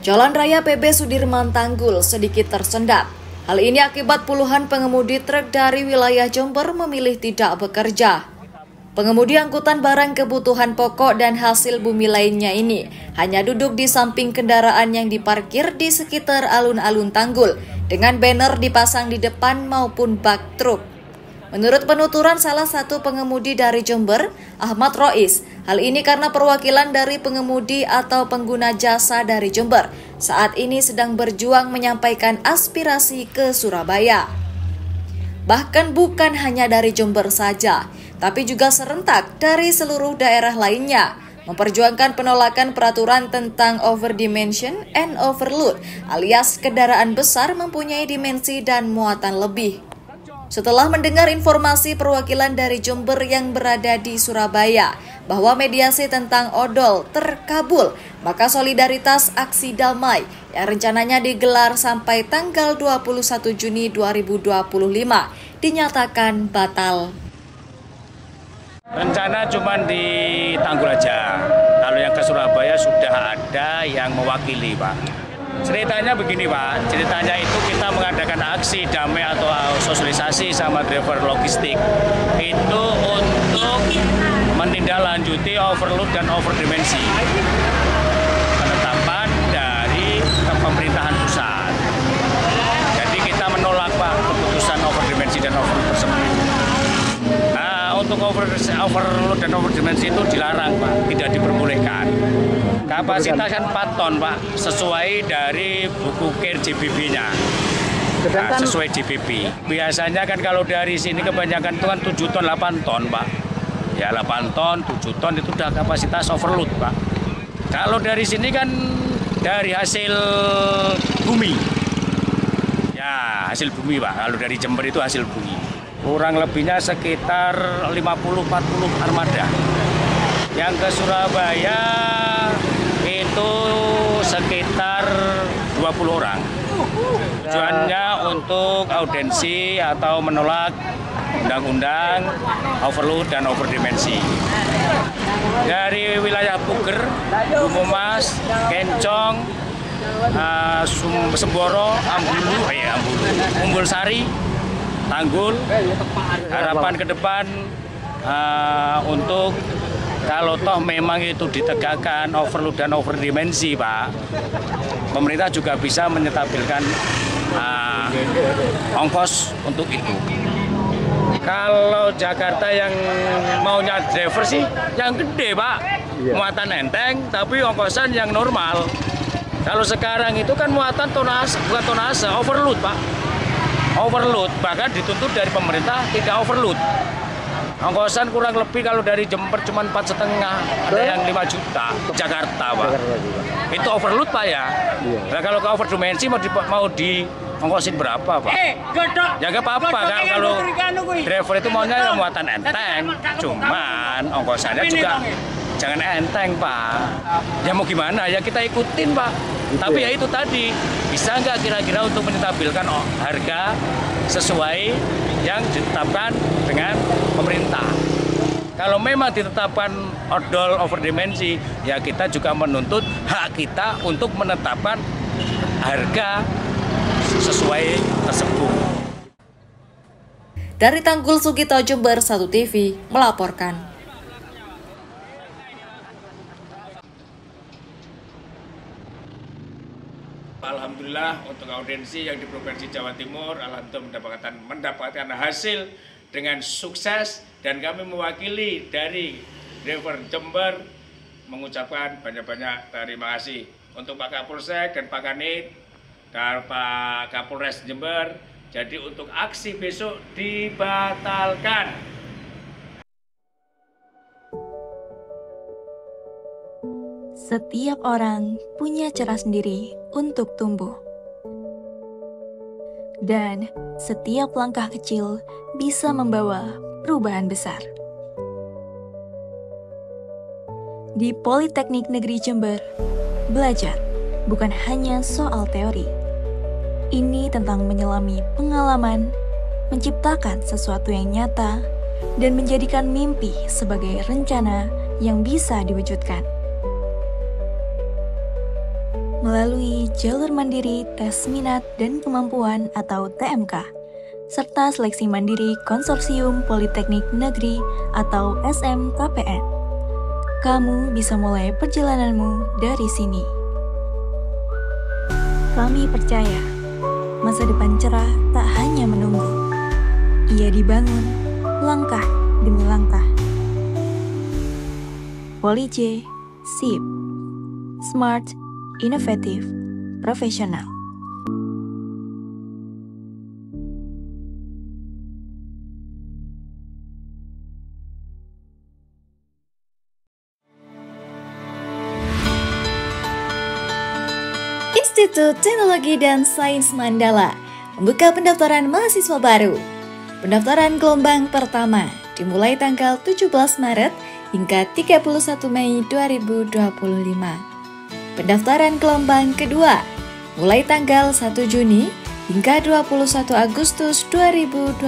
Jalan Raya PB Sudirman Tanggul sedikit tersendat. Hal ini akibat puluhan pengemudi truk dari wilayah Jember memilih tidak bekerja. Pengemudi angkutan barang kebutuhan pokok dan hasil bumi lainnya ini hanya duduk di samping kendaraan yang diparkir di sekitar alun-alun Tanggul dengan banner dipasang di depan maupun bak truk. Menurut penuturan salah satu pengemudi dari Jember, Ahmad Rois, hal ini karena perwakilan dari pengemudi atau pengguna jasa dari Jember saat ini sedang berjuang menyampaikan aspirasi ke Surabaya. Bahkan bukan hanya dari Jember saja, tapi juga serentak dari seluruh daerah lainnya, memperjuangkan penolakan peraturan tentang overdimension and overload alias kendaraan besar mempunyai dimensi dan muatan lebih. Setelah mendengar informasi perwakilan dari Jember yang berada di Surabaya bahwa mediasi tentang odol terkabul, maka solidaritas aksi damai yang rencananya digelar sampai tanggal 21 Juni 2025 dinyatakan batal. Rencana cuma di Tanggul aja. Kalau yang ke Surabaya sudah ada yang mewakili, Pak. Ceritanya begini, Pak. Ceritanya itu kita mengadakan aksi damai atau sosialisasi sama driver logistik. Itu untuk menindaklanjuti overload dan overdimensi. Penetapan dari pemerintahan pusat. Jadi kita menolak, Pak, keputusan overdimensi dan overload tersebut. Untuk overload dan overdimensi itu dilarang, Pak, tidak diperbolehkan. Kapasitas kan 4 ton, Pak, sesuai dari buku KIR JBB-nya. Nah, sesuai JBB. Biasanya kan kalau dari sini kebanyakan itu kan 7 ton, 8 ton, Pak. Ya 8 ton, 7 ton itu udah kapasitas overload, Pak. Kalau dari sini kan dari hasil bumi. Ya, hasil bumi, Pak. Kalau dari Jember itu hasil bumi. Kurang lebihnya sekitar 50-40 armada. Yang ke Surabaya itu sekitar 20 orang. Tujuannya untuk audiensi atau menolak undang-undang overload dan overdimensi. Dari wilayah Puger, Gumumas, Kencong, Semboro, Ambulu, Umbul Sari, Tanggul, harapan ke depan untuk kalau toh memang itu ditegakkan overload dan overdimensi, Pak, pemerintah juga bisa menyetabilkan ongkos untuk itu. Kalau Jakarta yang maunya driver sih yang gede, Pak, muatan enteng tapi ongkosan yang normal. Kalau sekarang itu kan muatan tonase, bukan tonase, overload, Pak. Overload, bahkan dituntut dari pemerintah tidak overload. Ongkosan kurang lebih kalau dari Jember cuma 4,5, ada yang 5 juta. Jakarta, Pak. Itu overload, Pak, ya. Nah, kalau ke overdimensi mau di ongkosin berapa, Pak? Ya nggak apa-apa, kalau driver itu maunya muatan enteng, cuman ongkosannya juga jangan enteng, Pak. Ya mau gimana, ya kita ikutin, Pak. Tapi ya itu tadi, bisa nggak kira-kira untuk menstabilkan harga sesuai yang ditetapkan dengan pemerintah. Kalau memang ditetapkan odol overdimensi, ya kita juga menuntut hak kita untuk menetapkan harga sesuai tersebut. Dari Tanggul Sugito, Jember, 1 TV melaporkan. Alhamdulillah untuk audiensi yang di Provinsi Jawa Timur, alhamdulillah mendapatkan hasil dengan sukses, dan kami mewakili dari driver Jember mengucapkan banyak-banyak terima kasih untuk Pak Kapolsek dan Pak Kanit dan Pak Kapolres Jember. Jadi untuk aksi besok dibatalkan. Setiap orang punya cara sendiri untuk tumbuh. Dan setiap langkah kecil bisa membawa perubahan besar. Di Politeknik Negeri Jember, belajar bukan hanya soal teori. Ini tentang menyelami pengalaman, menciptakan sesuatu yang nyata, dan menjadikan mimpi sebagai rencana yang bisa diwujudkan. melalui jalur mandiri tes minat dan kemampuan atau TMK, serta seleksi mandiri Konsorsium Politeknik Negeri atau SMKPN. Kamu bisa mulai perjalananmu dari sini. Kami percaya, masa depan cerah tak hanya menunggu. Ia dibangun langkah demi langkah. Poli-J, SIP, Smart, Inovatif, Profesional. Institut Teknologi dan Sains Mandala membuka pendaftaran mahasiswa baru. Pendaftaran gelombang pertama dimulai tanggal 17 Maret hingga 31 Mei 2025. Pendaftaran gelombang kedua mulai tanggal 1 Juni hingga 21 Agustus 2025.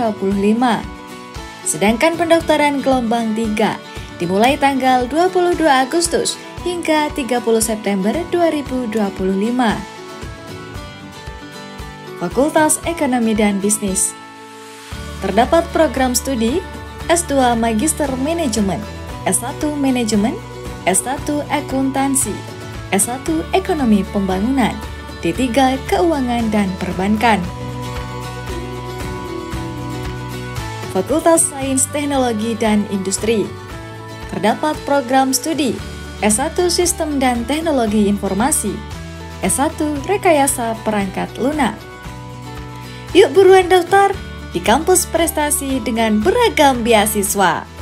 Sedangkan pendaftaran gelombang 3 dimulai tanggal 22 Agustus hingga 30 September 2025. Fakultas Ekonomi dan Bisnis. Terdapat program studi S2 Magister Manajemen, S1 Manajemen, S1 Akuntansi, S1 Ekonomi Pembangunan, D3 Keuangan dan Perbankan. Fakultas Sains Teknologi dan Industri. Terdapat program studi S1 Sistem dan Teknologi Informasi, S1 Rekayasa Perangkat Lunak. Yuk buruan daftar di kampus prestasi dengan beragam beasiswa.